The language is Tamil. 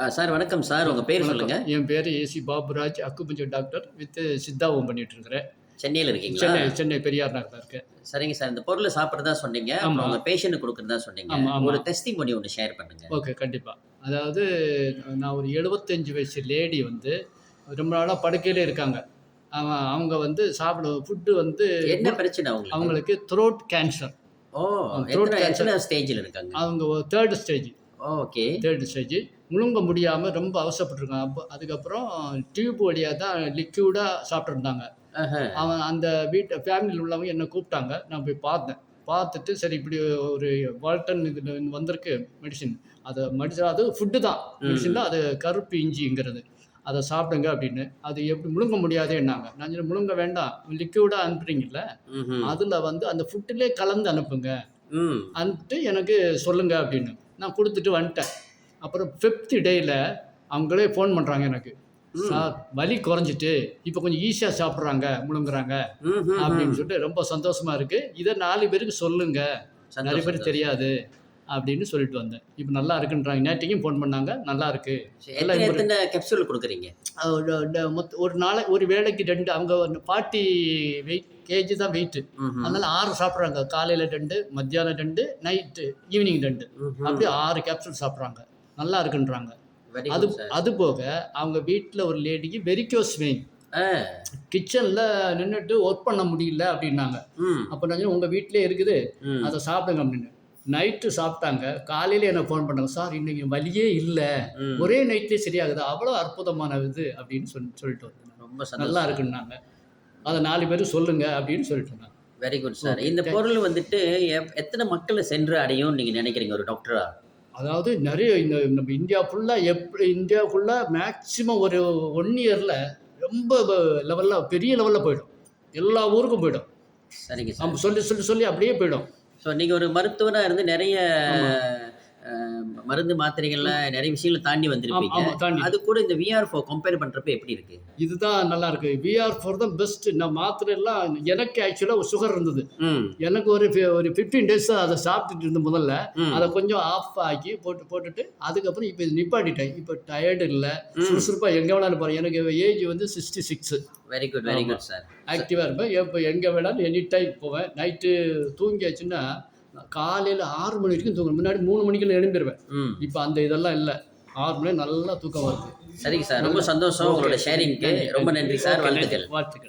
சார் வணக்கம் சார். உங்க பேர் வணக்கம். சொல்லுங்க. என் பேர் A C Baburaj. Acupuncture doctor with சித்தாவும் பண்ணிட்டு இருக்கிறேன். சென்னையில இருக்கீங்களா? சென்னை சென்னை பெரியார் நகர்ல இருக்கேன். சரிங்க சார். இந்த பொருள சாப்பிடுறதா சொன்னீங்க. ஆமா. அப்புறம் உங்க பேஷண்ட்க்கு குடுக்குறதா சொன்னீங்க. ஆமா, ஆமா. ஒரு டெஸ்டிமோனி ஒண்ணு ஷேர் பண்ணுங்க. ஓகே, கண்டிப்பா. அதாவது நான் ஒரு 75 வயசு லேடி வந்து ரொம்ப நாளா படுக்கையிலே இருக்காங்க. அவங்க வந்து ஃபுட்டு வந்து என்ன பிரச்சனை அவங்களுக்கு? அவங்களுக்கு throat cancer. Oh! Throat cancer. எத்தன ஸ்டேஜ்ல இருக்காங்க? அவங்க 3rd stage. Okay. 3rd stage. முழுங்க முடியாம ரொம்ப அவசரப்பட்டுருக்காங்க. அதுக்கப்புறம் டியூப் வழியா தான் லிக்விடா சாப்பிட்டுருந்தாங்க. ஆஹ. அந்த ஃபேமிலியில் உள்ளவங்க என்ன கூப்பிட்டாங்க. நான் போய் பார்த்தேன். பார்த்துட்டு சரி இப்படி ஒரு வால்டன் இதில வந்திருக்கு மெடிசின். அது ஃபுட்டு தான். மெடிசின் தான். அது கருப்பு இஞ்சிங்கிறது. அத சாப்பிடுங்க அப்படின்னு. அது எப்படி முழுங்க முடியாதேன்னாங்க. நான் சொன்னேன் முழுங்க வேண்டாம். லிக்விடா அனுப்புறீங்கல்ல, ம்ஹ்ம். அதில வந்து அந்த ஃபுட்டிலே கலந்து அனுப்புங்க. ம். அனுப்பிட்டு எனக்கு சொல்லுங்க அப்படின்னு. நான் குடுத்துட்டு வந்துட்டேன். அப்புறம் 5th டேல அவங்களே ஃபோன் பண்றாங்க எனக்கு. ம். சார் வலி குறைஞ்சிட்டு, இப்போ கொஞ்சம் ஈஸியா சாப்பிடுறாங்க, முழுங்குறாங்க அப்படின்னு ம்ஹ்ம். சொல்லிட்டு ரொம்ப சந்தோஷமா இருக்கு. இத 4 பேருக்கு சொல்லுங்க. நெறைய சந்தோஷம், பேருக்கு சந்தோஷம். தெரியாது அப்படின்னு சொல்லிட்டு வந்தேன். இப்ப நல்லா இருக்குன்றாங்க. நேத்தைக்கும் ஃபோன் பண்ணாங்க. நல்லா இருக்கு. நல்லா எத்தன இம்ப்ரூவ். எத்தன கேப்சூல் குடுக்குறீங்க? ஒரு வேளைக்கு 2 அவங்க 40 கேஜி தான் வெயிட். ம்ஹ்ம். அதனால 6 சாப்பிடுறாங்க. காலையில 2, மத்தியானம் 2, ஈவினிங் 2. அப்படி ம்ஹ்ம். 6 கேப்சூல் சாப்பிடுறாங்க. நல்லா இருக்குன்றாங்க. வெரி அது குட் சார். அது போக அவங்க வீட்ல ஒரு லேடிக்கு வெரிகோஸ் வெயின். ஆ. கிச்சன்ல நின்னுட்டு ஒர்க் பண்ண முடியல அப்படின்னாங்க. ம். அப்ப நான் சொன்னேன், உங்க வீட்லயே இருக்குது. ம். அத சாப்பிடுங்க அப்படின்னு. நைட்டு சாப்பிட்டாங்க. காலையில எனக்கு ஃபோன் பண்ணாங்க. சார் இன்னைக்கு வலியே இல்ல. ம். ஒரே நைட்லயே சரியாகுது. அவ்வளோ அற்புதமான இது அப்படின்னு சொல்லிட்டு வந்தேன். ரொம்ப நல்லா சந்தோஷம். இருக்குன்னாங்க. அத 4 பேரும் சொல்லுங்க அப்படின்னு சொல்லிட்டு இருந்தாங்க. Very good sir. ஓகே. இந்த பொருள் வந்துட்டு எத்தன மக்கள சென்று அடையும்னு நீங்க நினைக்கிறீங்க ஒரு டாக்டரா? அதாவது நெறைய நம்ம இந்தியா ஃபுல்லா மேக்ஸிமம் ஒரு 1 இயர்ல ரொம்ப லெவல்ல பெரிய லெவல்ல போயிடும். எல்லா ஊருக்கும் போயிடும். சரிங்க சார். நம்ம சொல்லி அப்படியே போயிடும். ஸோ நீங்க ஒரு மருத்துவரா இருந்து நெறைய ஆமா. அ மருந்து மாத்திரைகள்ல நெறைய விஷயங்கள தாண்டி வந்திருப்பீங்க. ஆமா தாண்டி. அது கூட இந்த VR4 கம்பேர் பண்றப்ப எப்படி இருக்கு? இதுதான் நல்லா இருக்கு. VR4 தான் பெஸ்ட். நான் மாத்திரை எல்லாம் எனக்கு ஆக்சுவலா சுகர் இருந்தது. ம். எனக்கு ஒரு 15 டேஸ் அத சாப்பிட்டுட்டு இருந்தேன் முதல்ல. ம். அத கொஞ்சம் ஆஃப் ஆக்கி போட்டுட்டு அதுக்கப்புறம் இப்ப இது நிப்பாட்டிட்டேன். இப்ப டயர்ட் இல்ல. ம். சுறுசுறுப்பா எங்க வேணாலும் போறேன். எனக்கு ஏஜ் வந்து 66. வெரி குட், வெரி ஆமா. Good sir. ஆக்டிவா இருப்பேன். எப்ப எங்க வேணாலும் எனி டைம் போவேன். நைட்டு தூங்கியாச்சுன்னா காலையில 6 மணி வரைக்கும் தூங்குவேன். முன்னாடி 3 மணிக்கெல்லாம் எழும்பிருவேன். ம். இப்ப அந்த இதெல்லாம் இல்ல. 6 மணி நல்லா தூக்கம் வருது. சரிங்க சார். ரொம்ப சந்தோஷம் ஓகே. உங்களோட ஷேரிங்க்கு. நன்றி. ரொம்ப நன்றி சார். ஓகே, நன்றி. வாழ்த்துக்கள். வாழ்த்துக்கள்.